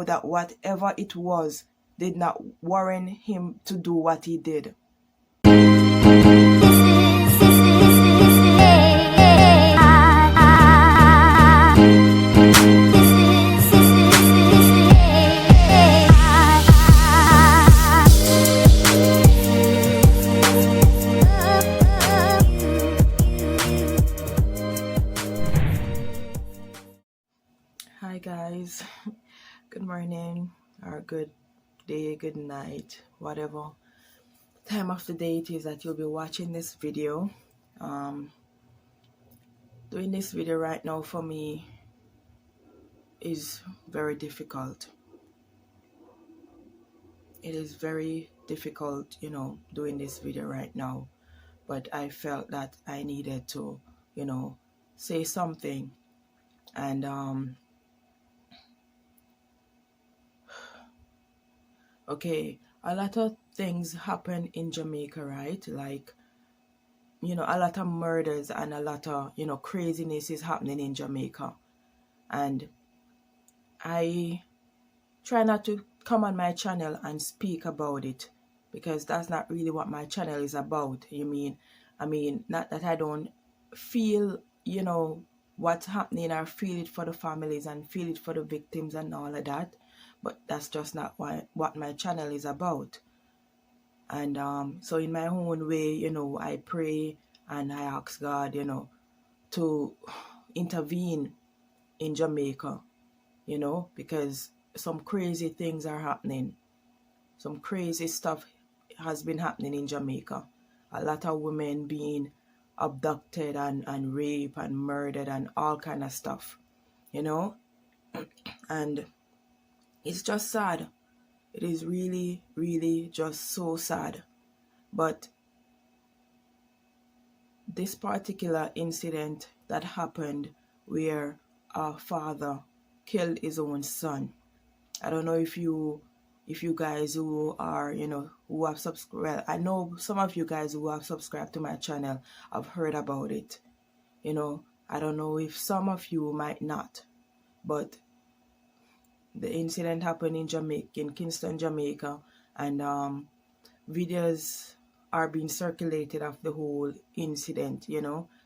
know that whatever it was did not warrant him to do what he did. Hi guys, good morning or good day, good night, whatever time of the day it is that you'll be watching this video. Doing this video right now for me is very difficult. It is very difficult, doing this video right now, but I felt that I needed to, say something. And okay, a lot of things happen in Jamaica, right? Like, a lot of murders and a lot of, craziness is happening in Jamaica. And I try not to come on my channel and speak about it, because that's not really what my channel is about. I mean, not that I don't feel, what's happening, or feel it for the families and feel it for the victims and all of that, but that's just not what my channel is about. And so in my own way, I pray and I ask God, to intervene in Jamaica, because some crazy things are happening. Some crazy stuff has been happening in Jamaica. A lot of women being abducted and raped and murdered and all kind of stuff, and it's just sad. It is really, really just so sad. But this particular incident that happened where a father killed his own son, I don't know if you guys who are, who have subscribed, I know some of you guys who have subscribed to my channel have heard about it. I don't know if some of you might not, but the incident happened in Kingston, Jamaica, and videos are being circulated of the whole incident,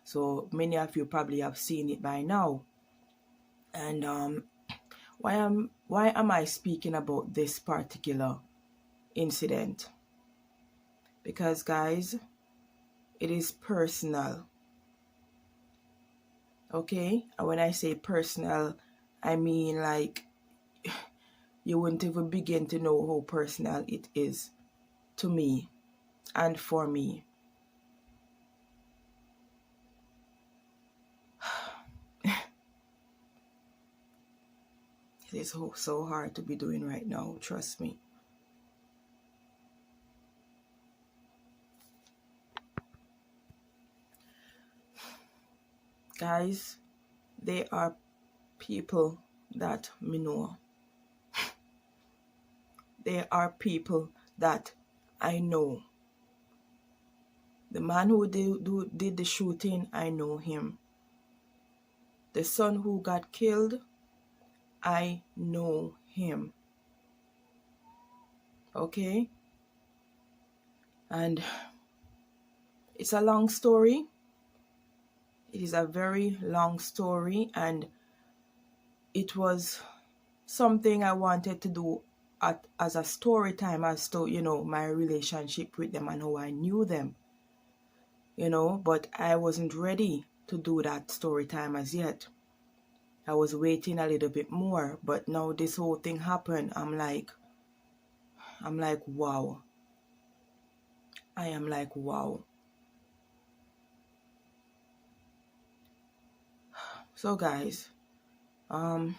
so many of you probably have seen it by now. And why am I speaking about this particular incident? Because guys, it is personal. Okay? And when I say personal, I mean like you wouldn't even begin to know how personal it is to me and for me. It is so hard to be doing right now, trust me. Guys, they are people that me know. They are people that I know. The man who did the shooting, I know him. The son who got killed, I know him. Okay? And it's a long story. It is a very long story, and it was something I wanted to do as a story time as to, my relationship with them and how I knew them. But I wasn't ready to do that story time as yet. I was waiting a little bit more, but now this whole thing happened. I'm like, wow. I am like, wow. So guys, I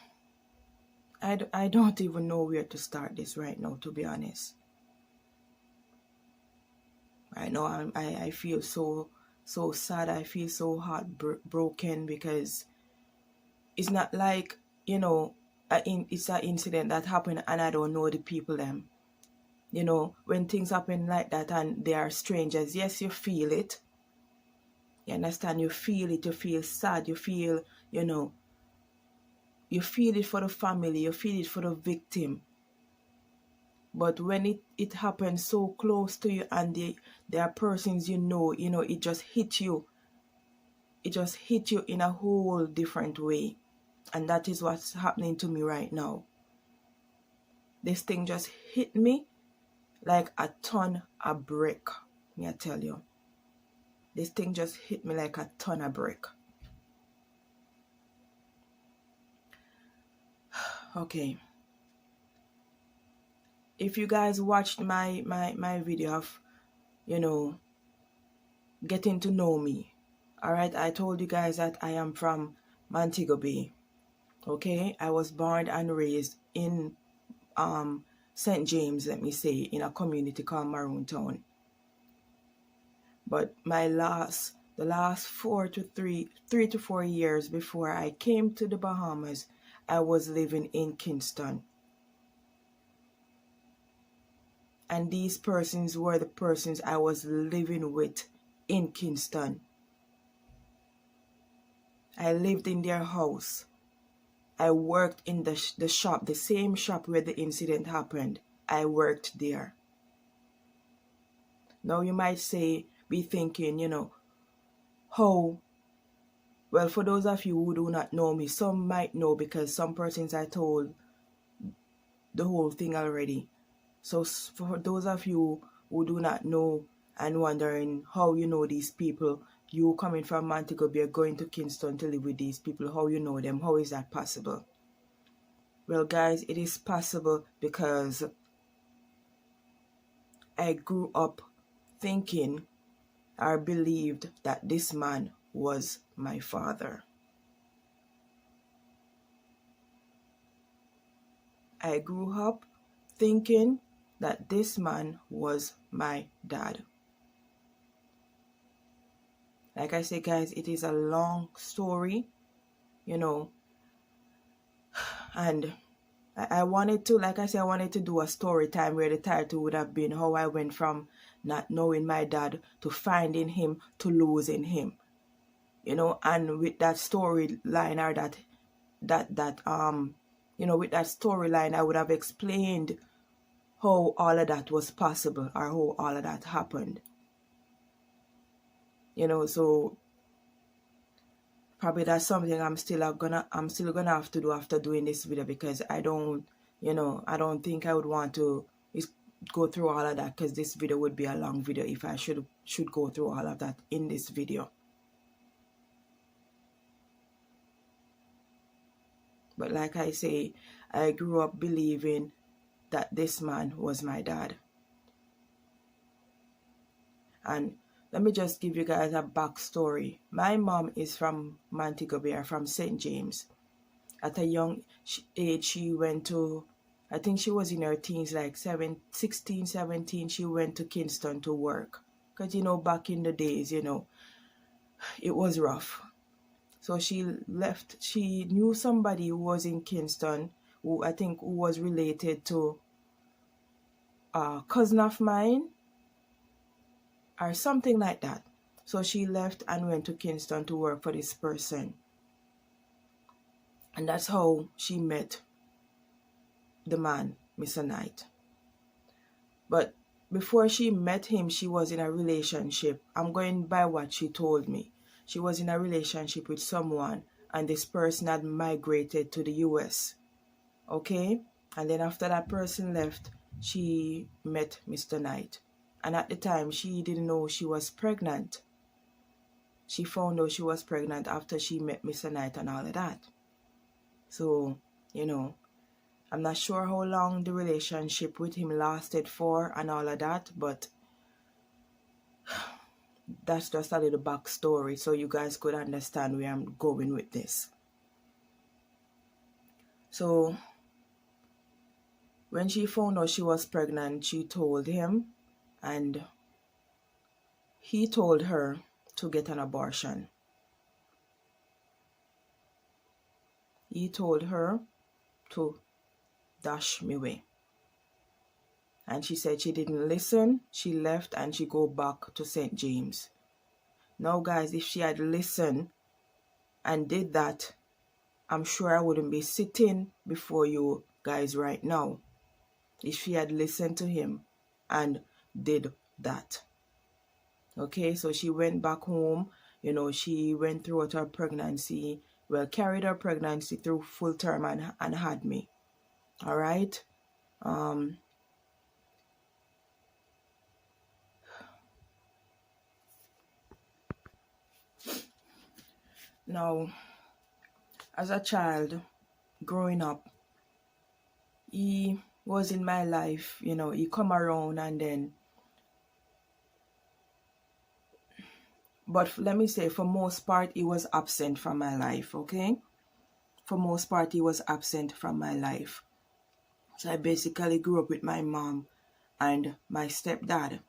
don't even know where to start this right now, to be honest. Right now, I feel so sad. I feel so heartbroken, because it's not like, it's an incident that happened and I don't know the people them. When things happen like that and they are strangers, yes, you feel it. You understand? You feel it. You feel sad. You feel, you feel it for the family, you feel it for the victim. But when it happens so close to you, and there are persons it just hit you. It just hit you in a whole different way. And that is what's happening to me right now. This thing just hit me like a ton of brick. Me I tell you. This thing just hit me like a ton of brick. Okay. If you guys watched my video of, getting to know me, all right, I told you guys that I am from Montego Bay. Okay, I was born and raised in St. James, let me say, in a community called Maroon Town. But the last 3 to 4 years before I came to the Bahamas, I was living in Kingston. And these persons were the persons I was living with in Kingston. I lived in their house. I worked in the shop, the same shop where the incident happened. I worked there. Now you might be thinking, how, well, for those of you who do not know me, some might know because some persons I told the whole thing already. So for those of you who do not know and wondering how you know these people, you coming from Montego Bay, going to Kingston to live with these people, how you know them, how is that possible? Well, guys, it is possible because I grew up thinking or believed that this man was my father. I grew up thinking that this man was my dad. Like I say, guys, it is a long story, and I wanted to, like I said, I wanted to do a story time where the title would have been how I went from not knowing my dad to finding him to losing him, and with that storyline or with that storyline, I would have explained how all of that was possible or how all of that happened. So probably that's something I'm still gonna have to do after doing this video, because I don't think I would want to go through all of that, because this video would be a long video if I should go through all of that in this video. But like I say, I grew up believing that this man was my dad. And let me just give you guys a backstory. My mom is from Montego Bay, from St. James. At a young age, she went to, I think she was in her teens, like 16, 17, she went to Kingston to work. Because, back in the days, it was rough. So she left. She knew somebody who was in Kingston, who was related to a cousin of mine or something like that. So she left and went to Kingston to work for this person. And that's how she met the man, Mr. Knight. But before she met him, she was in a relationship. I'm going by what she told me. She was in a relationship with someone, and this person had migrated to the US. Okay? And then after that person left, she met Mr. Knight. And at the time, she didn't know she was pregnant. She found out she was pregnant after she met Mr. Knight and all of that. So, I'm not sure how long the relationship with him lasted for and all of that, but that's just a little backstory so you guys could understand where I'm going with this. So, when she found out she was pregnant, she told him, and he told her to get an abortion. He told her to dash me away. And she said she didn't listen. She left and she go back to St. James. Now, guys, if she had listened and did that, I'm sure I wouldn't be sitting before you guys right now if she had listened to him and did that. Okay, so she went back home. She went through her pregnancy, well, carried her pregnancy through full term and had me. All right. Now, as a child growing up, he was in my life. He come around and then, but let me say, for most part, he was absent from my life. Okay, for most part, he was absent from my life. So I basically grew up with my mom and my stepdad,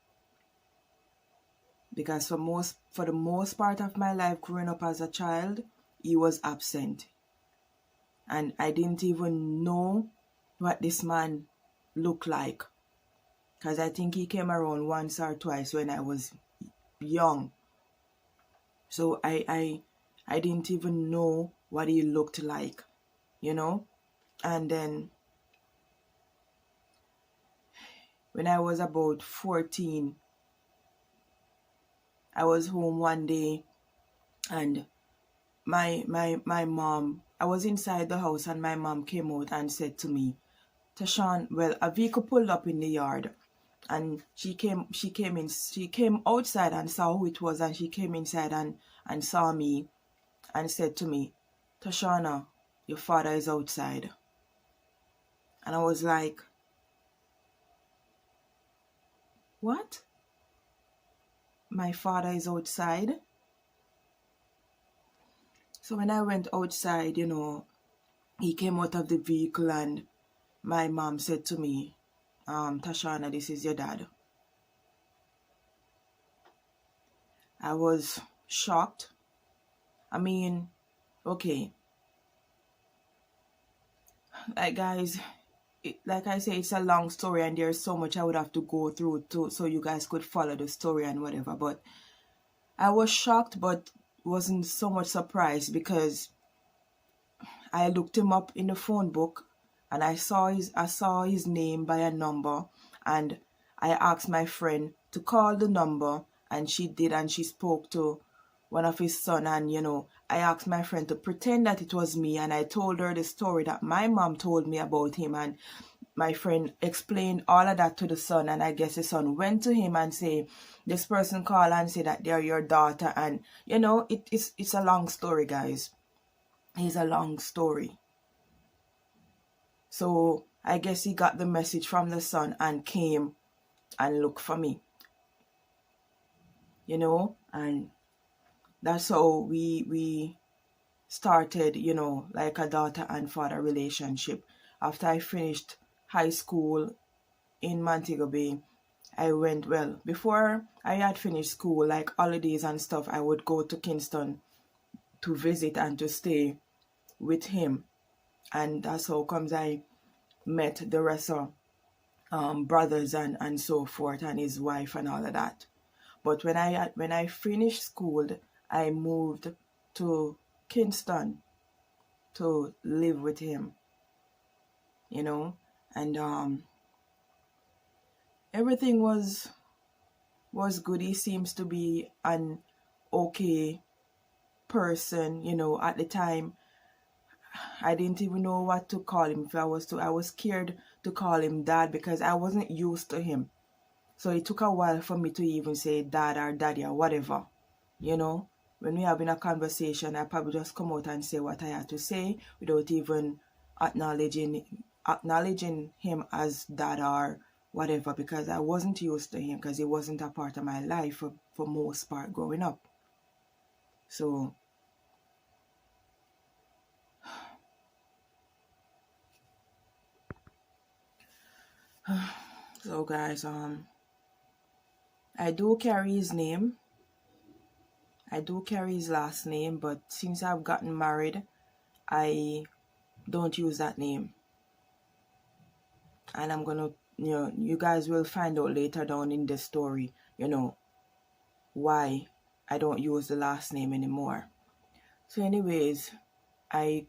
because for the most part of my life growing up as a child, he was absent, and I didn't even know what this man looked like, because I think he came around once or twice when I was young. So I didn't even know what he looked like, and then when I was about 14, I was home one day, and my mom, I was inside the house, and my mom came out and said to me, Tashawn, well, a vehicle pulled up in the yard, and she came outside and saw who it was, and she came inside and saw me and said to me, Tashana, your father is outside. And I was like, what? My father is outside? So when I went outside, he came out of the vehicle, and my mom said to me, Tashana, this is your dad. I was shocked. I mean, okay. Like, guys, like I say, it's a long story, and there's so much I would have to go through so you guys could follow the story and whatever. But I was shocked, but wasn't so much surprised, because I looked him up in the phone book, and I saw his name by a number, and I asked my friend to call the number, and she did, and she spoke to one of his son, and I asked my friend to pretend that it was me, and I told her the story that my mom told me about him, and my friend explained all of that to the son, and I guess the son went to him and say, this person called and say that they're your daughter, and it's a long story, guys. It's a long story. So I guess he got the message from the son and came and looked for me, and that's how we started, like a daughter and father relationship. After I finished high school in Montego Bay, I went, well, before I had finished school, like holidays and stuff, I would go to Kingston to visit and to stay with him. And that's how comes I met the rest of brothers and so forth, and his wife and all of that. But when I finished school, I moved to Kingston to live with him, and everything was good. He seems to be an okay person, at the time. I didn't even know what to call him. I was scared to call him dad, because I wasn't used to him. So it took a while for me to even say dad or daddy or whatever. When we having a conversation, I probably just come out and say what I had to say without even acknowledging him as dad or whatever, because I wasn't used to him, because he wasn't a part of my life for most part growing up. So guys, I do carry his name. I do carry his last name, but since I've gotten married, I don't use that name. And I'm gonna, you guys will find out later down in the story, why I don't use the last name anymore. So anyways, I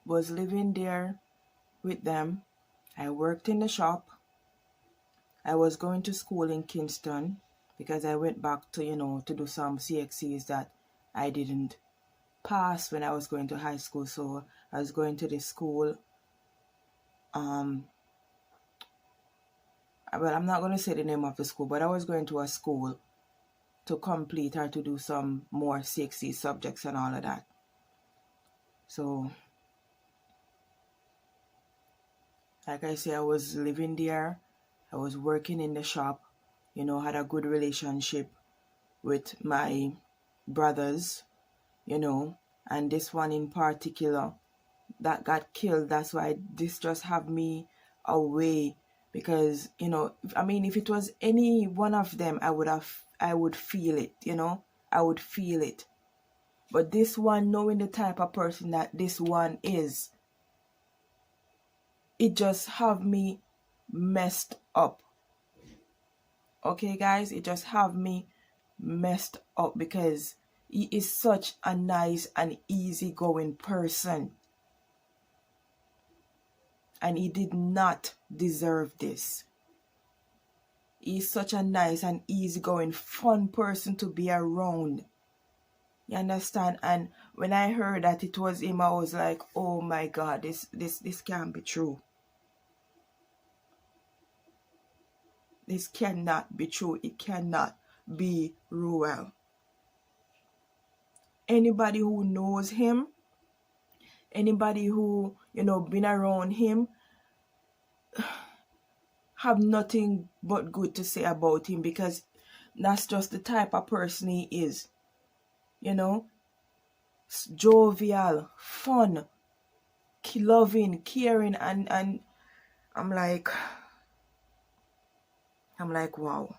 was living there with them. I worked in the shop. I was going to school in Kingston because I went back to, to do some CXCs that I didn't pass when I was going to high school. So I was going to this school. Well, I'm not going to say the name of the school, but I was going to a school to complete or to do some more CXC subjects and all of that. So, like I say, I was living there. I was working in the shop, had a good relationship with my brothers, and this one in particular that got killed. That's why this just have me away, because if it was any one of them, I would feel it, I would feel it. But this one, knowing the type of person that this one is, it just have me messed up. Okay, guys, it just have me messed up because he is such a nice and easygoing person. And he did not deserve this. He's such a nice and easygoing, fun person to be around. You understand? And when I heard that it was him, I was like, oh my God, this can't be true. This cannot be true. It cannot be Ruel. Anybody who knows him, anybody who, been around him, have nothing but good to say about him, because that's just the type of person he is. Jovial, fun, loving, caring, and I'm like, wow,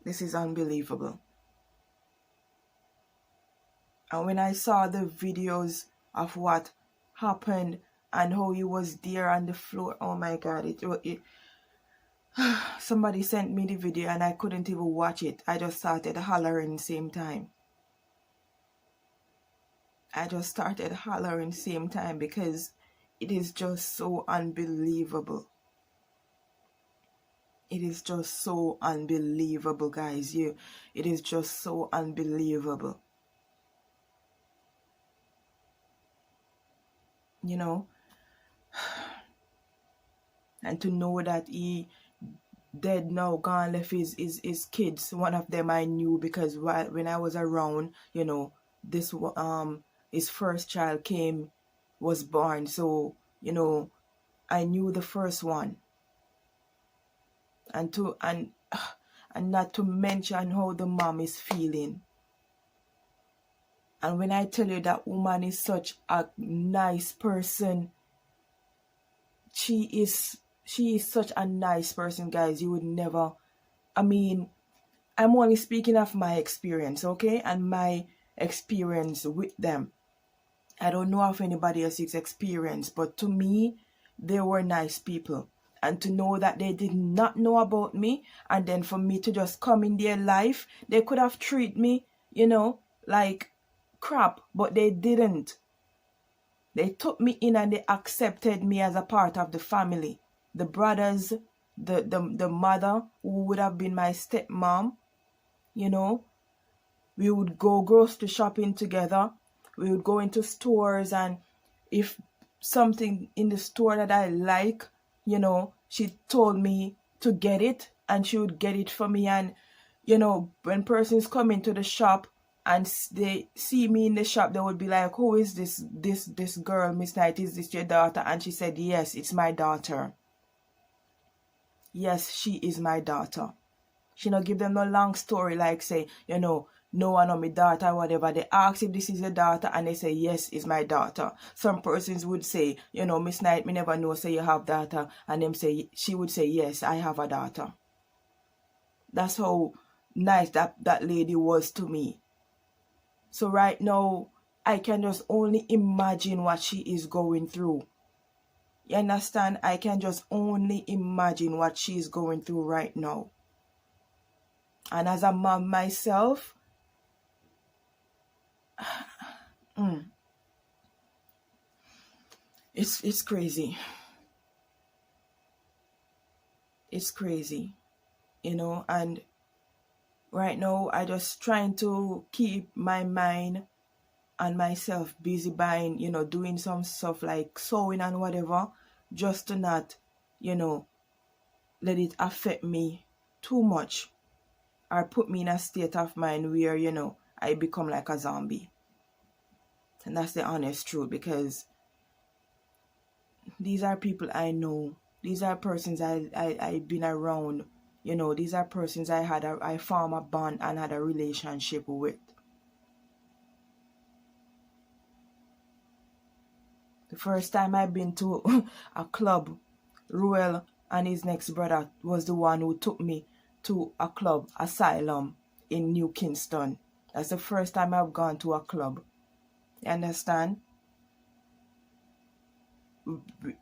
this is unbelievable. And when I saw the videos of what happened and how he was there on the floor, oh my God, it somebody sent me the video and I couldn't even watch it. I just started hollering same time. Because it is just so unbelievable. It is just so unbelievable, guys. It is just so unbelievable. And to know that he dead now, gone, left his kids. One of them I knew because when I was around, this his first child was born. So, I knew the first one. And not to mention how the mom is feeling. And when I tell you that woman is such a nice person, she is such a nice person, guys. You would never, I'm only speaking of my experience, okay? And my experience with them. I don't know of anybody else's experience, but to me, they were nice people. And to know that they did not know about me, and then for me to just come in their life, they could have treated me, like crap, but they didn't. They took me in and they accepted me as a part of the family. The brothers, the mother, who would have been my stepmom, we would go grocery shopping together. We would go into stores, and if something in the store that I like, she told me to get it, and she would get it for me. And when persons come into the shop and they see me in the shop, they would be like, who is this girl, Miss Knight? Is this your daughter? And she said, yes, it's my daughter. Yes, she is my daughter. She not give them no long story like say, no one of my daughter, whatever. They ask if this is your daughter, and they say, yes, it's my daughter. Some persons would say, Miss Knight, me never know say you have daughter. And she would say, yes, I have a daughter. That's how nice that lady was to me. So right now, I can just only imagine what she is going through. You understand? I can just only imagine what she is going through right now. And as a mom myself, It's crazy. It's crazy, and right now I just trying to keep my mind and myself busy buying, doing some stuff like sewing and whatever, just to not, let it affect me too much or put me in a state of mind where, I become like a zombie. And that's the honest truth, because these are people I know. These are persons I've been around. These are persons I form a bond and had a relationship with. The first time I've been to a club, Ruel and his next brother was the one who took me to a club, Asylum, in New Kingston. That's the first time I've gone to a club. You understand?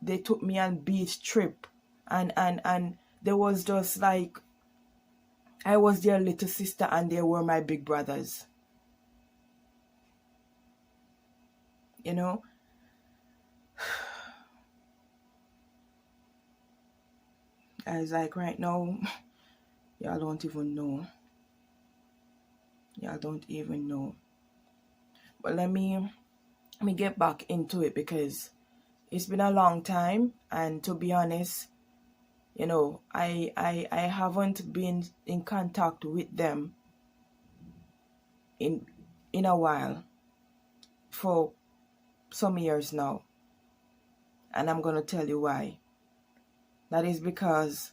They took me on beach trip, and there was just like I was their little sister and they were my big brothers. I was like, right now, y'all don't even know. Y'all don't even know. But let me get back into it, because it's been a long time, and to be honest, I haven't been in contact with them in a while, for some years now. And I'm gonna tell you why. That is because,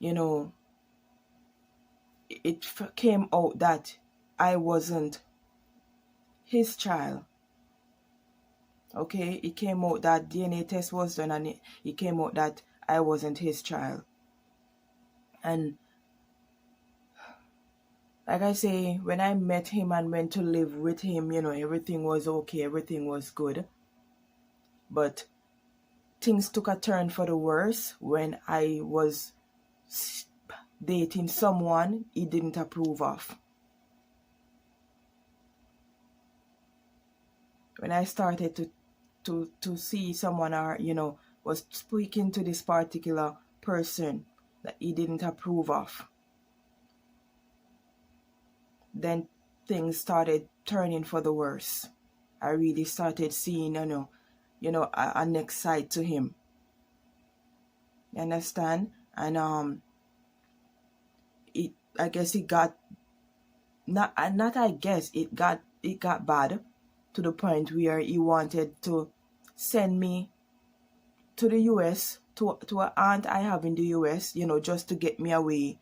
it came out that I wasn't his child. Okay, it came out that DNA test was done, and it came out that I wasn't his child. And like I say, when I met him and went to live with him, everything was okay, everything was good. But things took a turn for the worse when I was dating someone he didn't approve of. When I started to see someone, or was speaking to this particular person that he didn't approve of, then things started turning for the worse. I really started seeing a next side to him. You understand? And I guess it got not I guess it got bad, to the point where he wanted to send me to the US, to an aunt I have in the US, just to get me away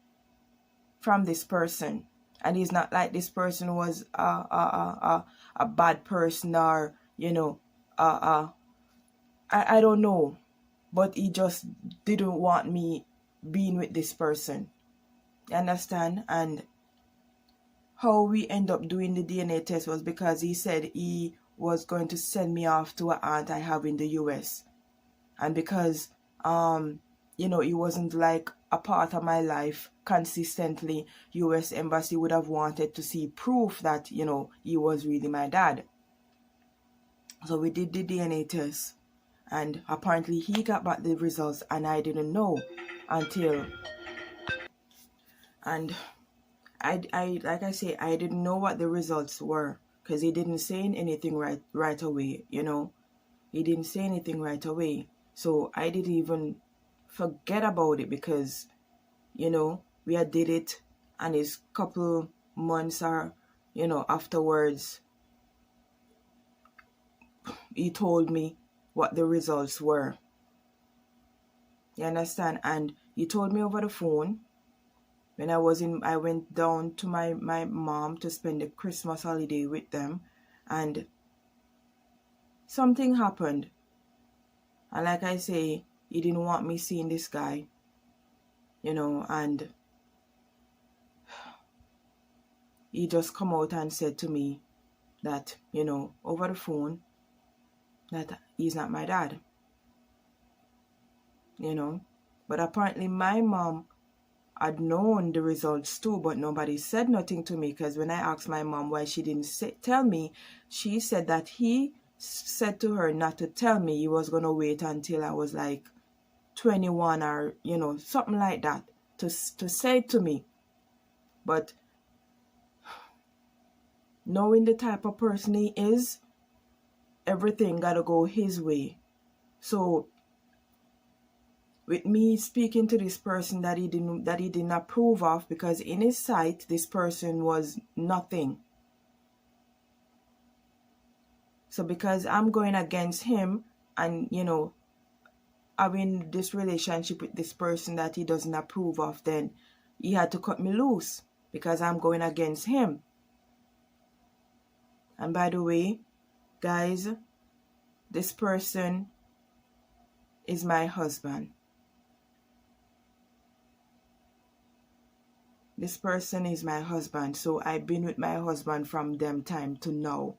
from this person. And it's not like this person was a bad person, or I don't know, but he just didn't want me being with this person. You understand? And how we end up doing the DNA test was because he said he was going to send me off to an aunt I have in the US. And because he wasn't like a part of my life consistently, US Embassy would have wanted to see proof that, he was really my dad. So we did the DNA test, and apparently he got back the results, and I didn't know until, and I like I say, I didn't know what the results were, because he didn't say anything right away. He didn't say anything right away. So I didn't even forget about it, because we had did it, and it's couple months or afterwards he told me what the results were. You understand? And he told me over the phone. When I went down to my mom to spend the Christmas holiday with them, and something happened. And like I say, he didn't want me seeing this guy, and he just come out and said to me that, over the phone, that he's not my dad. But apparently my mom had known the results too, but nobody said nothing to me, because when I asked my mom why she didn't tell me, she said that he said to her not to tell me. He was going to wait until I was like 21 or, something like that to say it to me. But knowing the type of person he is, everything got to go his way. So with me speaking to this person that he didn't approve of, because in his sight this person was nothing. So because I'm going against him and having this relationship with this person that he doesn't approve of, then he had to cut me loose because I'm going against him. And by the way, guys, this person is my husband. This person is my husband. So I've been with my husband from them time to now.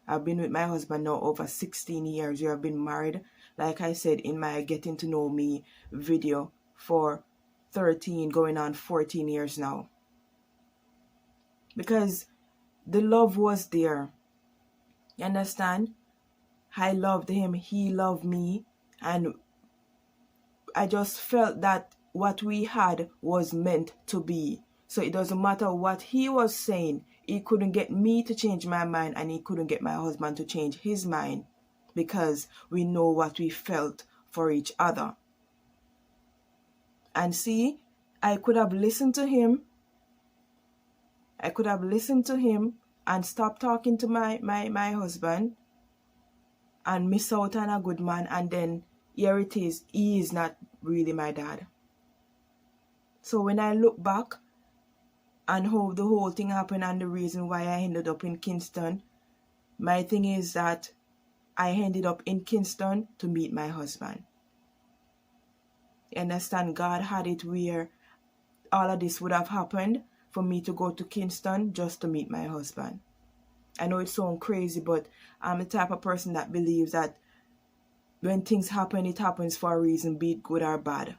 I've been with my husband now over 16 years. We have been married, like I said in my Getting to Know Me video, for 13 going on 14 years now. Because the love was there. You understand? I loved him, he loved me, and I just felt that what we had was meant to be. So it doesn't matter what he was saying. He couldn't get me to change my mind, and he couldn't get my husband to change his mind, because we know what we felt for each other. And see, I could have listened to him. I could have listened to him and stopped talking to my husband and miss out on a good man, and then here it is, he is not really my dad. So when I look back and how the whole thing happened and the reason why I ended up in Kingston, my thing is that I ended up in Kingston to meet my husband. You understand? God had it where all of this would have happened for me to go to Kingston just to meet my husband. I know it sounds crazy, but I'm the type of person that believes that when things happen, it happens for a reason, be it good or bad.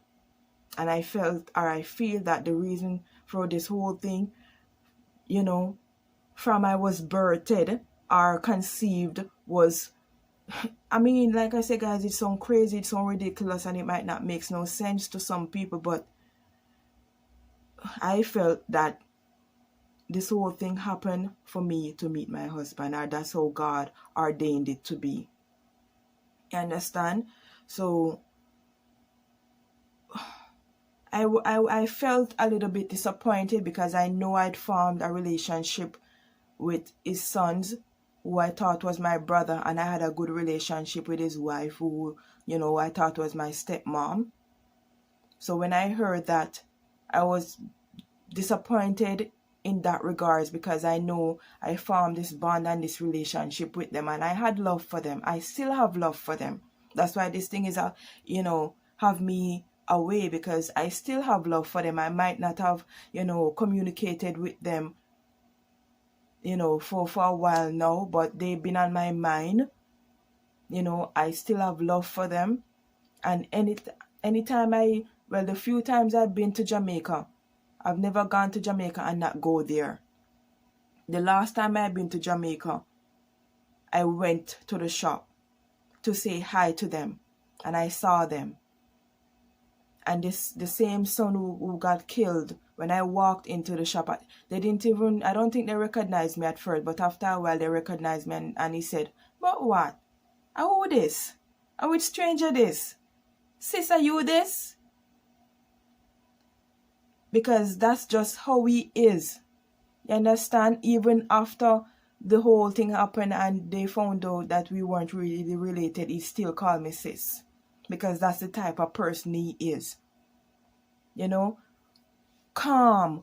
And I feel that the reason for this whole thing, from I was birthed or conceived was, like I said, guys, it sounds crazy, it sounds ridiculous, and it might not make no sense to some people, but I felt that this whole thing happened for me to meet my husband, or that's how God ordained it to be. You understand? So I felt a little bit disappointed because I know I'd formed a relationship with his sons, who I thought was my brother, and I had a good relationship with his wife, who, I thought was my stepmom. So when I heard that, I was disappointed in that regards, because I know I formed this bond and this relationship with them, and I had love for them. I still have love for them. That's why this thing is, have me away, because I still have love for them. I might not have, communicated with them, for a while now, but they've been on my mind. I still have love for them. And anytime the few times I've been to Jamaica, I've never gone to Jamaica and not go there. The last time I've been to Jamaica, I went to the shop to say hi to them, and I saw them. And the same son who got killed, when I walked into the shop, I don't think they recognized me at first, but after a while they recognized me, and he said, "But what? Who this? Which stranger this? Sis, are you this?" Because that's just how he is. You understand? Even after the whole thing happened and they found out that we weren't really related, he still called me sis. Because that's the type of person he is. Calm,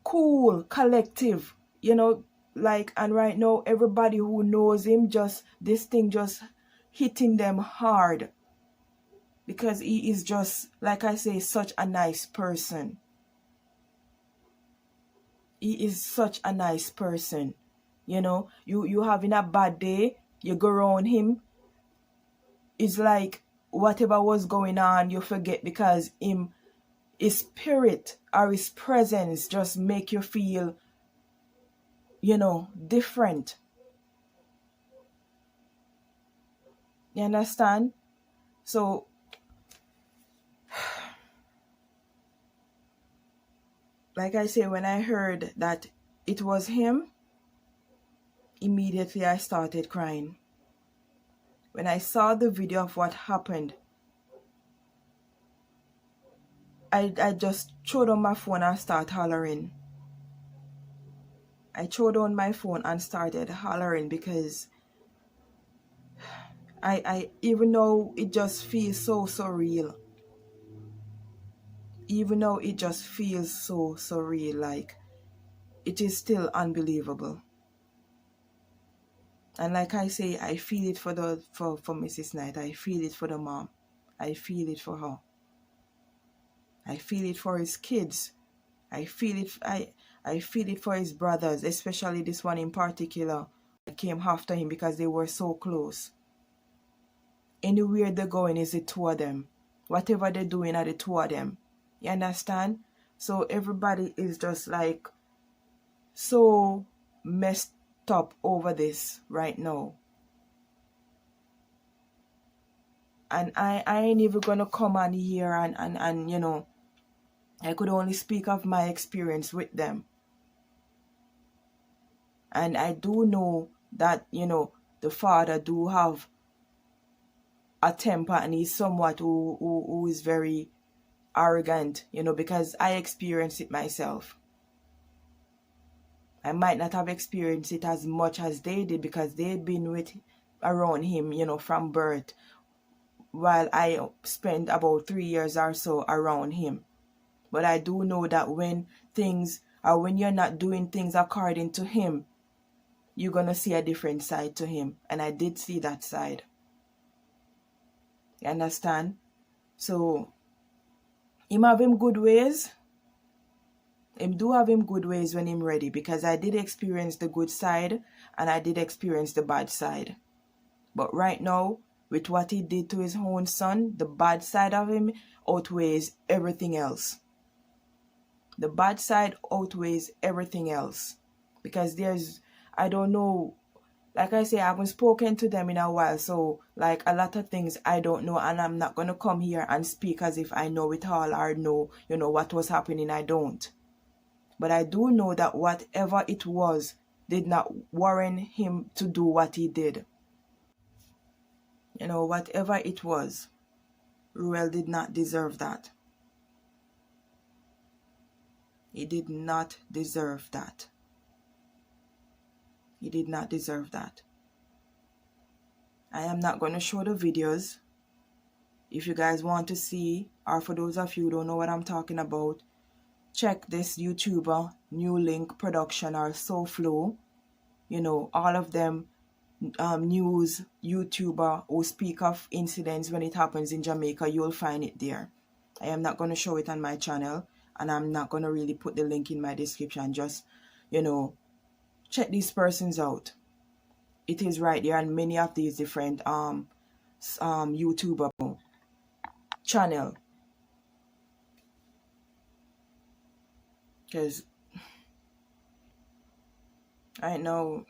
cool, collective. And right now, everybody who knows him, this thing just hitting them hard. Because he is just, like I say, such a nice person. He is such a nice person. You having a bad day, you go around him, it's like whatever was going on, you forget, because his spirit or his presence just make you feel, different. You understand? So like I say, when I heard that it was him, immediately I started crying. When I saw the video of what happened, I just threw down my phone and started hollering. I threw down my phone and started hollering because I even though it just feels so surreal, even though it just feels so surreal, like it is still unbelievable. And like I say, I feel it for Mrs. Knight. I feel it for the mom. I feel it for her. I feel it for his kids. I feel it. I feel it for his brothers, especially this one in particular that came after him because they were so close. Anywhere they're going is the two of them. Whatever they're doing are the two of them. You understand? So everybody is just like so messed up over this right now. And I ain't even gonna come on here and you know, I could only speak of my experience with them. And I do know that, you know, the father do have a temper and he's somewhat who is very arrogant, you know, because I experienced it myself. I might not have experienced it as much as they did because they'd been with around him, you know, from birth, while I spent about 3 years or so around him. But I do know that when things or when you're not doing things according to him, you're gonna see a different side to him. And I did see that side. You understand? So him have him good ways. Him do have him good ways when him ready, because I did experience the good side and I did experience the bad side. But right now, with what he did to his own son, the bad side of him outweighs everything else. The bad side outweighs everything else. Because I don't know, like I say, I haven't spoken to them in a while, so like a lot of things I don't know, and I'm not going to come here and speak as if I know it all or know, you know, what was happening. I don't. But I do know that whatever it was did not warrant him to do what he did. You know, whatever it was, Ruel did not deserve that. He did not deserve that. He did not deserve that. I am not going to show the videos. If you guys want to see, or for those of you who don't know what I'm talking about, check this YouTuber, New Link Production or SoFlow. You know, all of them news YouTuber who speak of incidents when it happens in Jamaica, you'll find it there. I am not going to show it on my channel, and I'm not going to really put the link in my description. Just, you know, check these persons out. It is right there on many of these different YouTuber channel. Because I know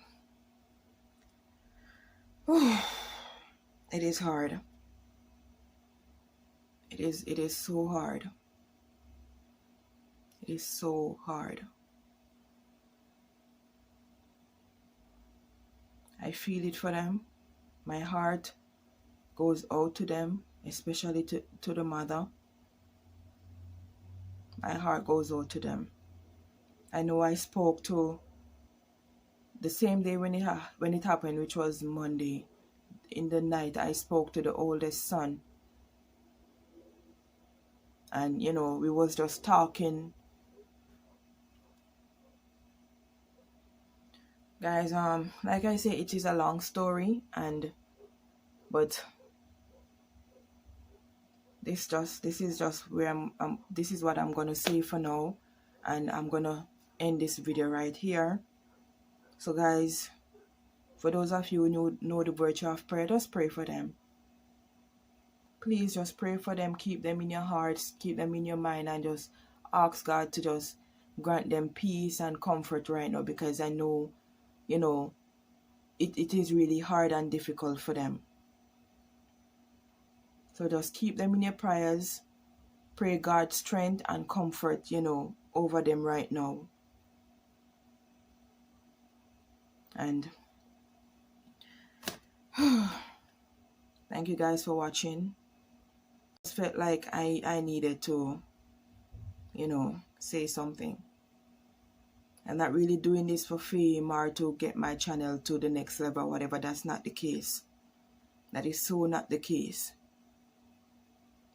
it is hard. It is so hard. It is so hard. I feel it for them. My heart goes out to them, especially to the mother. My heart goes out to them. I know I spoke to the same day when it happened, which was Monday. In the night, I spoke to the oldest son. And, you know, we was just talking. Guys, like I say, it is a long story, but this is just where this is what I'm gonna say for now, and I'm gonna end this video right here. So guys, for those of you who know the virtue of prayer, just pray for them. Please just pray for them. Keep them in your hearts, keep them in your mind, and just ask God to just grant them peace and comfort right now, because I know, you know, it is really hard and difficult for them. So just keep them in your prayers. Pray God's strength and comfort, over them right now. And thank you guys for watching. I just felt like I needed to, say something. I'm not really doing this for fame or to get my channel to the next level, whatever. That's not the case. That is so not the case.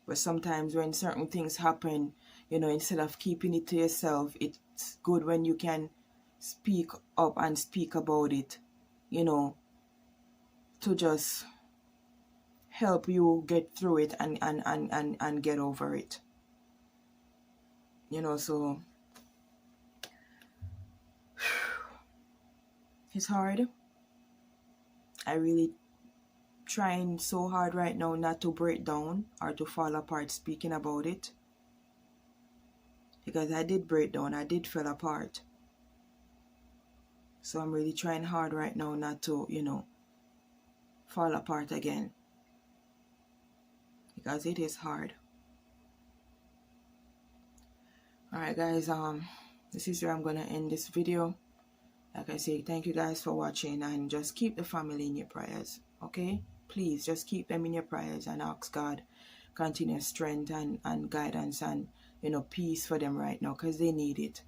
But sometimes when certain things happen, instead of keeping it to yourself, it's good when you can speak up and speak about it, to just help you get through it and get over it. So it's hard. I really trying so hard right now not to break down or to fall apart speaking about it, because I did break down, I did fall apart. So I'm really trying hard right now not to, fall apart again, because it is hard. Alright guys, this is where I'm gonna end this video. Like I say, thank you guys for watching, and just keep the family in your prayers, okay? Please just keep them in your prayers and ask God continuous strength and guidance and peace for them right now, because they need it.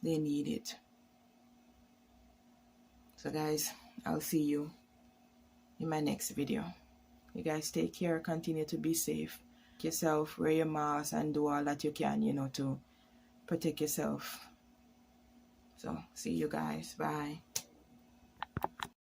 They need it. So guys, I'll see you in my next video. You guys take care, continue to be safe. Yourself, wear your mask and do all that you can, to protect yourself. So see you guys. Bye.